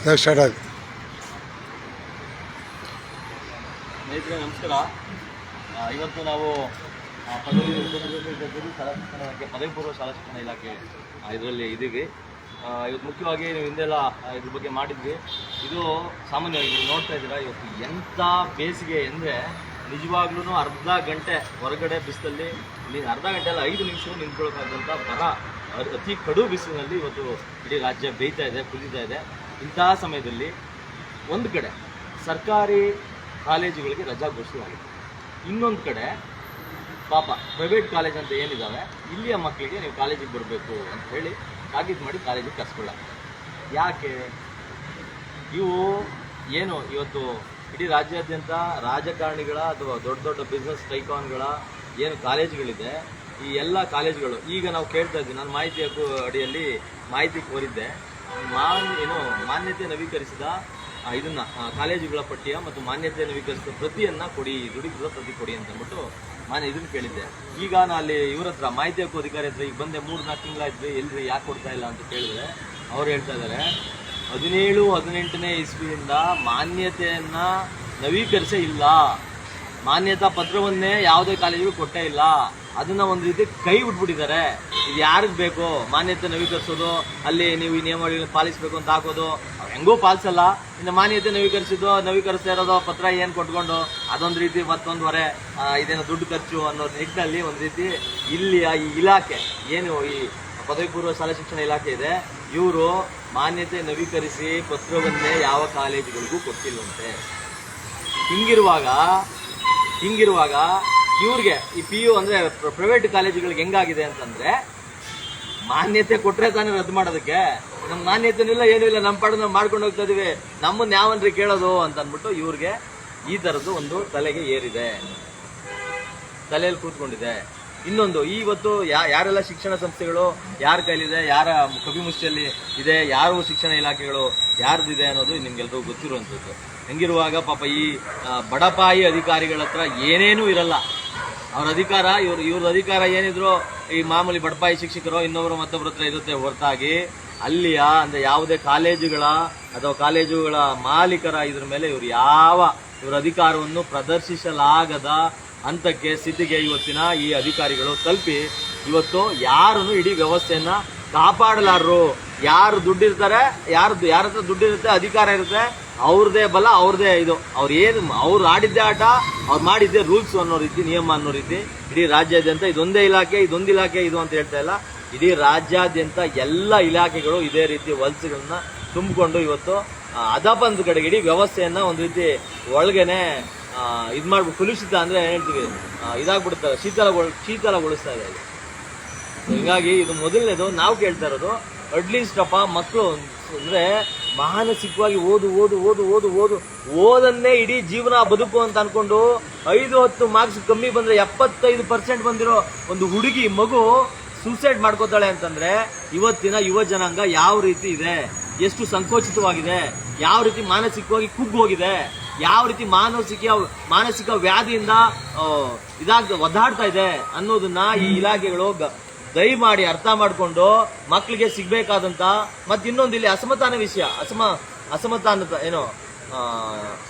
Start ಆಗುತ್ತೆ. ಸ್ನೇಹಿತರೆ ನಮಸ್ಕಾರ. ಇವತ್ತು ನಾವು ಪದವಿ ಪೂರ್ವ ಶಾಲಾ ಶಿಕ್ಷಣ ಇಲಾಖೆ ಇದರಲ್ಲಿ ಇದ್ದೀವಿ. ಇವತ್ತು ಮುಖ್ಯವಾಗಿ ನೀವು ಹಿಂದೆಲ್ಲ ಇದ್ರ ಬಗ್ಗೆ ಮಾಡಿದ್ವಿ. ಇದು ಸಾಮಾನ್ಯವಾಗಿ ನೀವು ನೋಡ್ತಾ ಇದ್ದೀರಾ, ಇವತ್ತು ಎಂಥ ಬೇಸಿಗೆ ಅಂದರೆ ನಿಜವಾಗ್ಲೂ ಅರ್ಧ ಗಂಟೆ ಹೊರಗಡೆ ಬಿಸಿಲಲ್ಲಿ ಅರ್ಧ ಗಂಟೆ ಅಲ್ಲ 5 ನಿಮಿಷ ನಿಂತ್ಕೊಳ್ಳೋಕ್ಕಾಗಂಥ ಬರ ಅತಿ ಕಡು ಬಿಸಿಲಿನಲ್ಲಿ ಇವತ್ತು ಇಡೀ ರಾಜ್ಯ ಬೇಯ್ತಾ ಇದೆ, ಕುದಿತಾ ಇದೆ. ಇಂತಹ ಸಮಯದಲ್ಲಿ ಒಂದು ಕಡೆ ಸರ್ಕಾರಿ ಕಾಲೇಜುಗಳಿಗೆ ರಜಾ ಘೋಷಣೆಯಾಗಿದೆ, ಇನ್ನೊಂದು ಕಡೆ ಪಾಪ ಪ್ರೈವೇಟ್ ಕಾಲೇಜ್ ಅಂತ ಏನಿದ್ದಾವೆ ಇಲ್ಲಿಯ ಮಕ್ಕಳಿಗೆ ನೀವು ಕಾಲೇಜಿಗೆ ಬರಬೇಕು ಅಂತ ಹೇಳಿ ತಾಕೀತು ಮಾಡಿ ಕಾಲೇಜಿಗೆ ಕರ್ಸ್ಕೊಳ್ಳ. ಯಾಕೆ ಇವು ಏನು ಇವತ್ತು ಇಡೀ ರಾಜ್ಯಾದ್ಯಂತ ರಾಜಕಾರಣಿಗಳ ಅಥವಾ ದೊಡ್ಡ ದೊಡ್ಡ ಬಿಸ್ನೆಸ್ ಟೈಕಾನ್ಗಳ ಏನು ಕಾಲೇಜುಗಳಿದೆ, ಈ ಎಲ್ಲ ಕಾಲೇಜುಗಳು ಈಗ ನಾವು ಕೇಳ್ತಾ ಇದ್ವಿ. ನಾನು ಮಾಹಿತಿ ಅಡಿಯಲ್ಲಿ ಮಾಹಿತಿ ಕೋರಿದ್ದೆ. ಮಾನ್ಯತೆ ನವೀಕರಿಸಿದ ಇದನ್ನು ಕಾಲೇಜುಗಳ ಪಟ್ಟಿಯ ಮತ್ತು ಮಾನ್ಯತೆ ನವೀಕರಿಸಿದ ಪ್ರತಿಯನ್ನು ಕೊಡಿ, ದುಡಿದ ಪ್ರತಿ ಕೊಡಿ ಅಂತ ಅಂದ್ಬಿಟ್ಟು ಇದನ್ನು ಕೇಳಿದ್ದೆ. ಈಗ ನಾನು ಅಲ್ಲಿ ಇವ್ರ ಹತ್ರ ಮಾಹಿತಿ ಹಕ್ಕು ಅಧಿಕಾರಿ ಹತ್ರ ಈಗ ಬಂದೆ, 3-4 ತಿಂಗಳಾಯ್ತು, ಎಲ್ರಿ ಯಾಕೆ ಕೊಡ್ತಾ ಇಲ್ಲ ಅಂತ ಕೇಳಿದ್ರೆ ಅವ್ರು ಹೇಳ್ತಾ ಇದ್ದಾರೆ 17-18ನೇ ಇಸ್ವಿಯಿಂದ ಮಾನ್ಯತೆಯನ್ನು ನವೀಕರಿಸೇ ಇಲ್ಲ, ಮಾನ್ಯತಾ ಪತ್ರವನ್ನೇ ಯಾವುದೇ ಕಾಲೇಜಿಗೂ ಕೊಟ್ಟೇ ಇಲ್ಲ, ಅದನ್ನು ಒಂದು ರೀತಿ ಕೈ ಬಿಟ್ಬಿಟ್ಟಿದ್ದಾರೆ. ಇದು ಯಾರಿಗೆ ಬೇಕು ಮಾನ್ಯತೆ ನವೀಕರಿಸೋದು, ಅಲ್ಲಿ ನೀವು ಈ ನಿಯಮಗಳನ್ನು ಪಾಲಿಸಬೇಕು ಅಂತ ಹಾಕೋದು, ಹೆಂಗೋ ಪಾಲಿಸಲ್ಲ. ಇನ್ನು ಮಾನ್ಯತೆ ನವೀಕರಿಸ್ತಾ ಇರೋದು ಪತ್ರ ಏನು ಕೊಟ್ಕೊಂಡು ಅದೊಂದು ರೀತಿ ಮತ್ತೊಂದು ಹೊರೆ, ಇದೇನೋ ದುಡ್ಡು ಖರ್ಚು ಅನ್ನೋ ನಿಟ್ಟಿನಲ್ಲಿ ಒಂದು ರೀತಿ ಇಲ್ಲಿಯ ಈ ಇಲಾಖೆ ಏನು ಈ ಪದವಿ ಪೂರ್ವ ಶಾಲಾ ಶಿಕ್ಷಣ ಇಲಾಖೆ ಇದೆ, ಇವರು ಮಾನ್ಯತೆ ನವೀಕರಿಸಿ ಪತ್ರವನ್ನೇ ಯಾವ ಕಾಲೇಜುಗಳಿಗೂ ಕೊಟ್ಟಿಲ್ಲಂತೆ. ಹಿಂಗಿರುವಾಗ ಇವ್ರಿಗೆ ಈ PU ಅಂದರೆ ಪ್ರೈವೇಟ್ ಕಾಲೇಜುಗಳಿಗೆ ಹೆಂಗಾಗಿದೆ ಅಂತಂದರೆ, ಮಾನ್ಯತೆ ಕೊಟ್ಟರೆ ತಾನೇ ರದ್ದು ಮಾಡೋದಕ್ಕೆ, ನಮ್ಮ ಮಾನ್ಯತೆನೂ ಇಲ್ಲ ಏನೂ ಇಲ್ಲ, ನಮ್ಮ ಪಾಡು ನಾವು ಮಾಡ್ಕೊಂಡು ಹೋಗ್ತಾ ಇದೀವಿ, ನಮ್ಮನ್ನು ಯಾವನ್ರಿ ಕೇಳೋದು ಅಂತ ಅಂದ್ಬಿಟ್ಟು ಇವ್ರಿಗೆ ಈ ಥರದ್ದು ಒಂದು ತಲೆಗೆ ಏರಿದೆ, ತಲೆಯಲ್ಲಿ ಕೂತ್ಕೊಂಡಿದೆ. ಇನ್ನೊಂದು, ಇವತ್ತು ಯಾರೆಲ್ಲ ಶಿಕ್ಷಣ ಸಂಸ್ಥೆಗಳು ಯಾರ ಕೈಲಿದೆ, ಯಾರ ಕಪಿಮುಷ್ಟಿಯಲ್ಲಿ ಇದೆ, ಯಾರು ಶಿಕ್ಷಣ ಇಲಾಖೆಗಳು ಯಾರ್ದಿದೆ ಅನ್ನೋದು ನಿಮ್ಗೆಲ್ರಿಗೂ ಗೊತ್ತಿರುವಂಥದ್ದು. ಹೆಂಗಿರುವಾಗ ಪಾಪ ಈ ಬಡಪಾಯಿ ಅಧಿಕಾರಿಗಳ ಹತ್ರ ಏನೇನೂ ಇರಲ್ಲ. ಅವ್ರ ಅಧಿಕಾರ ಇವ್ರ ಅಧಿಕಾರ ಏನಿದ್ರು ಈ ಮಾಮೂಲಿ ಬಡಪಾಯಿ ಶಿಕ್ಷಕರು ಇನ್ನೊಬ್ಬರು ಮತ್ತೊಬ್ಬರ ಹತ್ರ ಇರುತ್ತೆ ಹೊರತಾಗಿ ಅಲ್ಲಿಯ ಅಂದರೆ ಯಾವುದೇ ಕಾಲೇಜುಗಳ ಅಥವಾ ಕಾಲೇಜುಗಳ ಮಾಲೀಕರ ಇದ್ರ ಮೇಲೆ ಇವ್ರ ಅಧಿಕಾರವನ್ನು ಪ್ರದರ್ಶಿಸಲಾಗದ ಹಂತಕ್ಕೆ ಸ್ಥಿತಿಗೆ ಇವತ್ತಿನ ಈ ಅಧಿಕಾರಿಗಳು ತಲುಪಿ ಇವತ್ತು ಯಾರನ್ನು ಇಡೀ ವ್ಯವಸ್ಥೆಯನ್ನ ಕಾಪಾಡಲಾರರು. ಯಾರು ದುಡ್ಡಿರ್ತಾರೆ, ಯಾರ ಹತ್ರ ದುಡ್ಡಿರುತ್ತೆ, ಅಧಿಕಾರ ಇರುತ್ತೆ, ಅವ್ರದ್ದೇ ಬಲ, ಅವ್ರದ್ದೇ ಇದು, ಅವ್ರು ಆಡಿದ್ದೇ ಆಟ, ಅವ್ರು ಮಾಡಿದ್ದೇ ರೂಲ್ಸ್ ಅನ್ನೋ ರೀತಿ, ನಿಯಮ ಅನ್ನೋ ರೀತಿ ಇಡೀ ರಾಜ್ಯಾದ್ಯಂತ ಇದೊಂದೇ ಇಲಾಖೆ, ಇದೊಂದು ಇಲಾಖೆ ಇದು ಅಂತ ಹೇಳ್ತಾ ಇಲ್ಲ, ಇಡೀ ರಾಜ್ಯಾದ್ಯಂತ ಎಲ್ಲ ಇಲಾಖೆಗಳು ಇದೇ ರೀತಿ ವಲಸೆಗಳನ್ನ ತುಂಬಿಕೊಂಡು ಇವತ್ತು ಅದಪಂದ ಕಡೆಗೆ ಇಡೀ ವ್ಯವಸ್ಥೆಯನ್ನ ಒಂದು ರೀತಿ ಒಳಗೇನೆ ಇದು ಮಾಡ್ಬಿಟ್ಟು ಕುಲುಷಿತ ಅಂದರೆ ಹೇಳ್ತೀವಿ, ಇದಾಗ್ಬಿಡ್ತಾರೆ, ಶೀತಲಗೊಳಿಸ್ತಾ ಇದೆ. ಹೀಗಾಗಿ ಇದು ಮೊದಲನೇದು ನಾವು ಕೇಳ್ತಾ ಇರೋದು, ಅಟ್ಲೀಸ್ಟ್ ಅಪ್ಪ ಮಕ್ಕಳು ಅಂದರೆ ಮಾನಸಿಕವಾಗಿ ಓದನ್ನೇ ಇಡೀ ಜೀವನ ಬದುಕು ಅಂತ ಅನ್ಕೊಂಡು 5-10 ಮಾರ್ಕ್ಸ್ ಕಮ್ಮಿ ಬಂದರೆ 75% ಬಂದಿರೋ ಒಂದು ಹುಡುಗಿ ಮಗು ಸೂಸೈಡ್ ಮಾಡ್ಕೋತಾಳೆ ಅಂತಂದ್ರೆ ಇವತ್ತಿನ ಯುವ ಜನಾಂಗ ಯಾವ ರೀತಿ ಇದೆ, ಎಷ್ಟು ಸಂಕೋಚಿತವಾಗಿದೆ, ಯಾವ ರೀತಿ ಮಾನಸಿಕವಾಗಿ ಕುಗ್ಗೋಗಿದೆ, ಯಾವ ರೀತಿ ಮಾನಸಿಕ ವ್ಯಾಧಿಯಿಂದ ಒದ್ದಾಡ್ತಾ ಇದೆ ಅನ್ನೋದನ್ನ ಈ ಇಲಾಖೆಗಳು ದಯಮಾಡಿ ಅರ್ಥ ಮಾಡಿಕೊಂಡು ಮಕ್ಕಳಿಗೆ ಸಿಗ್ಬೇಕಾದಂತ. ಮತ್ತೆ ಇನ್ನೊಂದು ಇಲ್ಲಿ ಅಸಮಾಧಾನ ವಿಷಯ,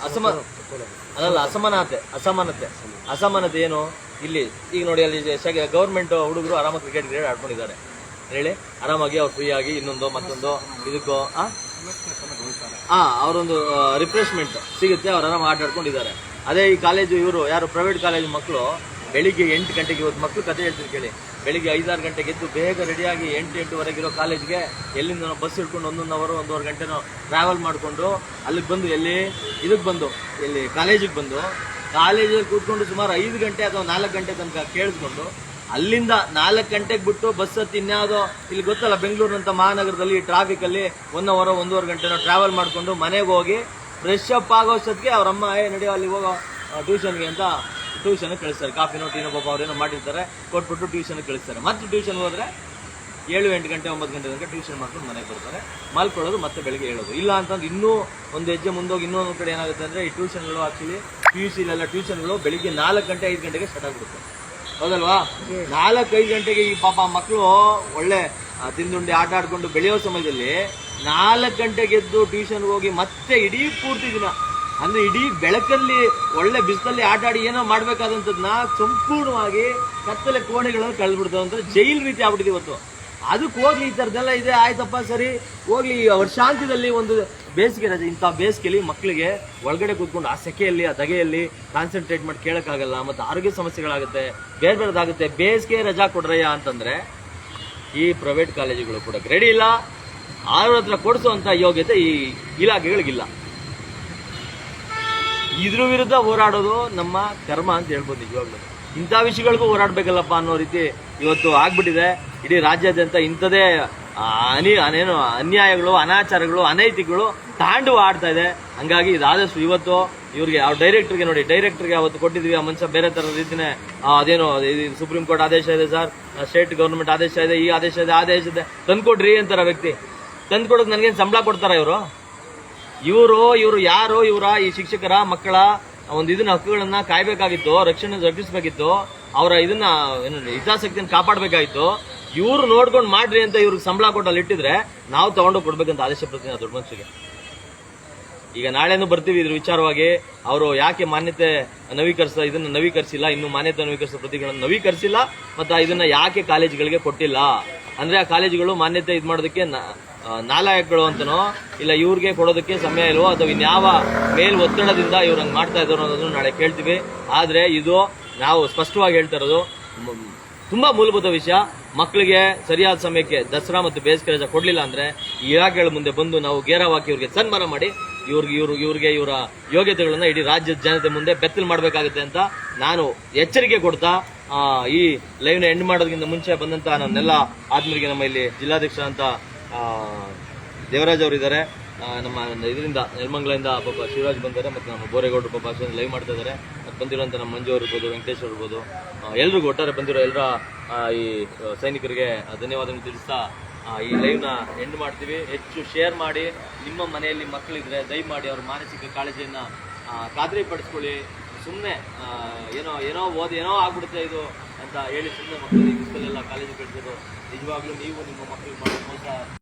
ಅಸಮಾನತೆ ಏನು ಇಲ್ಲಿ ಈಗ ನೋಡಿ, ಅಲ್ಲಿ ಗೌರ್ಮೆಂಟ್ ಹುಡುಗರು ಆರಾಮಾಗಿ ಕ್ರಿಕೆಟ್ ಆಡ್ಕೊಂಡಿದ್ದಾರೆ ಹೇಳಿ, ಆರಾಮಾಗಿ ಅವ್ರು ಫ್ರೀ ಆಗಿ ಇನ್ನೊಂದು ಮತ್ತೊಂದು ಇದಕ್ಕೂ ಅವರೊಂದು ರಿಫ್ರೆಶ್ಮೆಂಟ್ ಸಿಗುತ್ತೆ, ಅವ್ರು ಆರಾಮ ಆಟ ಆಡ್ಕೊಂಡಿದ್ದಾರೆ. ಅದೇ ಈ ಕಾಲೇಜು ಇವರು ಯಾರು ಪ್ರೈವೇಟ್ ಕಾಲೇಜ್ ಮಕ್ಕಳು ಬೆಳಿಗ್ಗೆ 8 ಗಂಟೆಗೆ, ಇವತ್ತು ಮಕ್ಕಳು ಕತೆ ಹೇಳ್ತೀನಿ ಕೇಳಿ, ಬೆಳಿಗ್ಗೆ 5-6 ಗಂಟೆಗೆ ಎದ್ದು ಬೇಗ ರೆಡಿಯಾಗಿ 8-8:30 ಇರೋ ಕಾಲೇಜ್ಗೆ ಎಲ್ಲಿಂದ ನಾವು ಬಸ್ ಹಿಡ್ಕೊಂಡು 1-1 ಗಂಟೆನೋ ಟ್ರಾವೆಲ್ ಮಾಡಿಕೊಂಡು ಅಲ್ಲಿಗೆ ಬಂದು ಇಲ್ಲಿ ಕಾಲೇಜಿಗೆ ಬಂದು ಕಾಲೇಜಲ್ಲಿ ಕೂತ್ಕೊಂಡು ಸುಮಾರು 5 ಗಂಟೆ ಅಥವಾ 4 ಗಂಟೆ ತನಕ ಕೇಳಿಸ್ಕೊಂಡು ಅಲ್ಲಿಂದ 4 ಗಂಟೆಗೆ ಬಿಟ್ಟು ಬಸ್ ಹತ್ತಿ ಇನ್ಯಾವುದೋ ಇಲ್ಲಿ ಗೊತ್ತಲ್ಲ ಬೆಂಗಳೂರಿನಂಥ ಮಹಾನಗರದಲ್ಲಿ ಟ್ರಾಫಿಕಲ್ಲಿ 1-1.5 ಗಂಟೆನೋ ಟ್ರಾವೆಲ್ ಮಾಡಿಕೊಂಡು ಮನೆಗೆ ಹೋಗಿ ಫ್ರೆಶ್ ಅಪ್ ಆಗೋಷ್ಟೊತ್ತಿಗೆ ಅವ್ರಮ್ಮ ನಡೆಯೋ ಅಲ್ಲಿ ಹೋಗೋ ಟ್ಯೂಷನ್ಗೆ ಅಂತ ಟ್ಯೂಷನ್ಗೆ ಕಳಿಸ್ತಾರೆ. ಕಾಫಿನೋ ಟೀನೋ ಪಾಪ ಅವ್ರೇನೋ ಮಾಡಿರ್ತಾರೆ, ಕೊಟ್ಬಿಟ್ಟು ಟ್ಯೂಷನ್ಗೆ ಕಳಿಸ್ತಾರೆ. ಮತ್ತೆ ಟ್ಯೂಷನ್ಗೆ ಹೋದರೆ 7-8 ಗಂಟೆ 9 ಗಂಟೆ ತನಕ ಟ್ಯೂಷನ್ ಮಾಡ್ಕೊಂಡು ಮನೆಗೆ ಬರ್ತಾರೆ, ಮಲ್ಕೊಳ್ಳೋದು, ಮತ್ತೆ ಬೆಳಿಗ್ಗೆ ಹೇಳೋದು. ಇಲ್ಲ ಅಂತಂದ್ರೆ ಇನ್ನೂ ಒಂದು ಹೆಜ್ಜೆ ಮುಂದೋಗಿ ಇನ್ನೊಂದು ಕಡೆ ಏನಾಗುತ್ತೆ ಅಂದರೆ ಈ ಟ್ಯೂಷನ್ಗಳು ಆ್ಯಕ್ಚುಲಿ PUCಲೆಲ್ಲ ಟ್ಯೂಷನ್ಗಳು ಬೆಳಿಗ್ಗೆ 4 ಗಂಟೆ 5 ಗಂಟೆಗೆ ಸ್ಟಾರ್ಟ್ ಆಗಿಬಿಡುತ್ತೆ, ಹೌದಲ್ವಾ? 4-5 ಗಂಟೆಗೆ ಈ ಪಾಪ ಮಕ್ಕಳು ಒಳ್ಳೆ ತಿಂದುಂಡೆ ಆಟ ಆಡ್ಕೊಂಡು ಬೆಳೆಯೋ ಸಮಯದಲ್ಲಿ 4 ಗಂಟೆಗೆ ಎದ್ದು ಟ್ಯೂಷನ್ಗೆ ಹೋಗಿ ಮತ್ತೆ ಇಡೀ ಪೂರ್ತಿ ದಿನ ಅಂದ್ರೆ ಇಡೀ ಬೆಳಕಲ್ಲಿ ಒಳ್ಳೆ ಬಿಸಿಲಲ್ಲಿ ಆಟ ಆಡಿ ಏನೋ ಮಾಡ್ಬೇಕಾದಂಥದ್ನ ಸಂಪೂರ್ಣವಾಗಿ ಕತ್ತಲೆ ಕೋಣೆಗಳನ್ನು ಕಳೆದ್ಬಿಡ್ತಾವೆ ಅಂತ ಜೈಲ್ ರೀತಿ ಆಗ್ಬಿಟ್ಟಿದೆ ಇವತ್ತು. ಅದಕ್ಕೆ ಹೋಗ್ಲಿ ಈ ಥರದ್ದೆಲ್ಲ ಇದೆ, ಆಯ್ತಪ್ಪ ಸರಿ ಹೋಗ್ಲಿ. ವರ್ಷಾಂತ್ಯದಲ್ಲಿ ಒಂದು ಬೇಸಿಗೆ ರಜೆ, ಇಂಥ ಬೇಸಿಗೆಯಲ್ಲಿ ಮಕ್ಕಳಿಗೆ ಒಳಗಡೆ ಕೂತ್ಕೊಂಡು ಆ ಸೆಕೆಯಲ್ಲಿ ಆ ದಗೆಯಲ್ಲಿ ಕಾನ್ಸಂಟ್ರೇಟ್ ಮಾಡಿ ಕೇಳೋಕ್ಕಾಗಲ್ಲ, ಮತ್ತು ಆರೋಗ್ಯ ಸಮಸ್ಯೆಗಳಾಗುತ್ತೆ, ಬೇರೆ ಬೇರೆದಾಗುತ್ತೆ. ಬೇಸಿಗೆ ರಜಾ ಕೊಡ್ರಯ್ಯ ಅಂತಂದರೆ ಈ ಪ್ರೈವೇಟ್ ಕಾಲೇಜುಗಳು ಕೂಡ ರೆಡಿ ಇಲ್ಲ, ಅವ್ರ ಹತ್ರ ಕೊಡಿಸುವಂಥ ಯೋಗ್ಯತೆ ಈ ಇಲಾಖೆಗಳಿಗಿಲ್ಲ. ಇದ್ರ ವಿರುದ್ಧ ಹೋರಾಡೋದು ನಮ್ಮ ಕರ್ಮ ಅಂತ ಹೇಳ್ಬೋದು. ನಿಜವಾಗ್ಲೂ ಇಂಥ ವಿಷಯಗಳಿಗೂ ಹೋರಾಡಬೇಕಲ್ಲಪ್ಪ ಅನ್ನೋ ರೀತಿ ಇವತ್ತು ಆಗ್ಬಿಟ್ಟಿದೆ. ಇಡೀ ರಾಜ್ಯಾದ್ಯಂತ ಇಂಥದೇ ಅನ್ಯಾಯಗಳು, ಅನಾಚಾರಗಳು, ಅನೈತಿಕಗಳು ತಾಂಡು ಆಡ್ತಾ ಇದೆ. ಹಂಗಾಗಿ ಇದಾದಷ್ಟು ಇವತ್ತು ಇವ್ರಿಗೆ ಅವ್ರ ಡೈರೆಕ್ಟರ್ಗೆ ನೋಡಿ, ಡೈರೆಕ್ಟರ್ಗೆ ಅವತ್ತು ಕೊಟ್ಟಿದ್ವಿ ಆ ಮನುಷ್ಯ ಬೇರೆ ಥರ ರೀತಿನೇ ಅದೇನೋ ಸುಪ್ರೀಂ ಕೋರ್ಟ್ ಆದೇಶ ಇದೆ ಸರ್, ಸ್ಟೇಟ್ ಗೌರ್ಮೆಂಟ್ ಆದೇಶ ಇದೆ, ಈ ಆದೇಶ ಇದೆ, ಆದೇಶ ಇದೆ, ತಂದ್ಕೊಡ್ರಿ ಅಂತಾರ ವ್ಯಕ್ತಿ. ತಂದ್ಕೊಡೋಕೆ ನನಗೇನು ಸಂಬಳ ಕೊಡ್ತಾರ ಇವರು ಯಾರು? ಈ ಶಿಕ್ಷಕರ ಮಕ್ಕಳ ಒಂದು ಇದನ್ನ ಹಕ್ಕುಗಳನ್ನ ಕಾಯ್ಬೇಕಾಗಿತ್ತು, ರಕ್ಷಿಸಬೇಕಿತ್ತು, ಅವರ ಇದನ್ನ ಹಿತಾಸಕ್ತಿಯನ್ನು ಕಾಪಾಡಬೇಕಾಗಿತ್ತು. ಇವ್ರು ನೋಡ್ಕೊಂಡು ಮಾಡ್ರಿ ಅಂತ ಇವ್ರಿಗೆ ಸಂಬಳ ಕೊಟ್ಟಲ್ಲಿ ಇಟ್ಟಿದ್ರೆ ನಾವು ತಗೊಂಡು ಕೊಡ್ಬೇಕಂತ ಆದೇಶ ಪ್ರತಿ ದೊಡ್ಡ ಮನುಷ್ಯರಿಗೆ. ಈಗ ನಾಳೆನೂ ಬರ್ತೀವಿ ಇದ್ರ ವಿಚಾರವಾಗಿ. ಅವರು ಯಾಕೆ ಮಾನ್ಯತೆ ಇದನ್ನ ನವೀಕರಿಸಿಲ್ಲ, ಇನ್ನು ಮಾನ್ಯತೆ ನವೀಕರಿಸೋ ಪ್ರತಿಗಳನ್ನು ನವೀಕರಿಸಿಲ್ಲ, ಮತ್ತು ಇದನ್ನ ಯಾಕೆ ಕಾಲೇಜುಗಳಿಗೆ ಕೊಟ್ಟಿಲ್ಲ ಅಂದ್ರೆ ಆ ಕಾಲೇಜುಗಳು ಮಾನ್ಯತೆ ಇದು ಮಾಡೋದಕ್ಕೆ ನಾಲಾಯಕಗಳು ಅಂತನೋ ಇಲ್ಲ ಇವ್ರಿಗೆ ಕೊಡೋದಕ್ಕೆ ಸಮಯ ಇಲ್ವೋ ಅಥವಾ ಇನ್ಯಾವ ಮೇಲ್ ಒತ್ತಡದಿಂದ ಇವ್ರು ಹಂಗೆ ಮಾಡ್ತಾ ಇದ್ದಾರೋ ಅನ್ನೋದನ್ನು ನಾಳೆ ಕೇಳ್ತೀವಿ. ಆದರೆ ಇದು ನಾವು ಸ್ಪಷ್ಟವಾಗಿ ಹೇಳ್ತಾ ಇರೋದು ತುಂಬಾ ಮೂಲಭೂತ ವಿಷಯ. ಮಕ್ಕಳಿಗೆ ಸರಿಯಾದ ಸಮಯಕ್ಕೆ ದಸರಾ ಮತ್ತು ಬೇಸಿಗೆ ರಜೆ ಕೊಡ್ಲಿಲ್ಲ ಅಂದ್ರೆ ಈ ಇಲಾಖೆಗಳ ಮುಂದೆ ಬಂದು ನಾವು ಗೇರವಾಕಿ ಇವ್ರಿಗೆ ಸನ್ಮಾನ ಮಾಡಿ ಇವ್ರಿಗೆ ಇವರ ಯೋಗ್ಯತೆಗಳನ್ನ ಇಡೀ ರಾಜ್ಯದ ಜನತೆ ಮುಂದೆ ಬೆತ್ತಲು ಮಾಡಬೇಕಾಗುತ್ತೆ ಅಂತ ನಾನು ಎಚ್ಚರಿಕೆ ಕೊಡ್ತಾ ಈ ಲೈವ್ನ ಎಂಡ್ ಮಾಡೋದಕ್ಕಿಂತ ಮುಂಚೆ ಬಂದಂತ ನನ್ನೆಲ್ಲ ಆದ್ಮರಿಗೆ ನಮ್ಮ ಇಲ್ಲಿ ಜಿಲ್ಲಾಧ್ಯಕ್ಷ ಅಂತ ದೇವರಾಜ್ ಅವರು ಇದ್ದಾರೆ, ನಮ್ಮ ಇದರಿಂದ ನಿರ್ಮಂಗಲದಿಂದ ಪಾಪ ಶಿವರಾಜ್ ಬಂದಿದ್ದಾರೆ, ಮತ್ತು ನಮ್ಮ ಬೋರೇಗೌಡರು ಪಾಪ ಲೈವ್ ಮಾಡ್ತಾ ಇದ್ದಾರೆ, ಮತ್ತು ಬಂದಿರೋಂಥ ನಮ್ಮ ಮಂಜು ಅವ್ರು ಇರ್ಬೋದು, ವೆಂಕಟೇಶ್ ಅವ್ರು ಇರ್ಬೋದು, ಎಲ್ರಿಗೂ ಒಟ್ಟಾರೆ ಬಂದಿರೋ ಎಲ್ಲರ ಈ ಸೈನಿಕರಿಗೆ ಧನ್ಯವಾದಗಳು ತಿಳಿಸ್ತಾ ಈ ಲೈವ್ನ ಎಂಡ್ ಮಾಡ್ತೀವಿ. ಹೆಚ್ಚು ಶೇರ್ ಮಾಡಿ, ನಿಮ್ಮ ಮನೆಯಲ್ಲಿ ಮಕ್ಕಳಿದ್ರೆ ದಯಮಾಡಿ ಅವ್ರ ಮಾನಸಿಕ ಕಾಳಜಿಯನ್ನು ಖಾತ್ರಿಪಡಿಸ್ಕೊಳ್ಳಿ. ಸುಮ್ಮನೆ ಏನೋ ಓದಿ ಏನೋ ಆಗ್ಬಿಡುತ್ತೆ ಇದು ಅಂತ ಹೇಳಿ ಸುಮ್ಮನೆ ಮಕ್ಕಳಿಗೆ ಸ್ಕೂಲೆಲ್ಲ ಕಾಲೇಜು ಕಳಿಸೋದು ನಿಜವಾಗ್ಲೂ ನೀವು ನಿಮ್ಮ ಮಕ್ಕಳಿಗೆ ಮಾಡೋ ಮೋಸ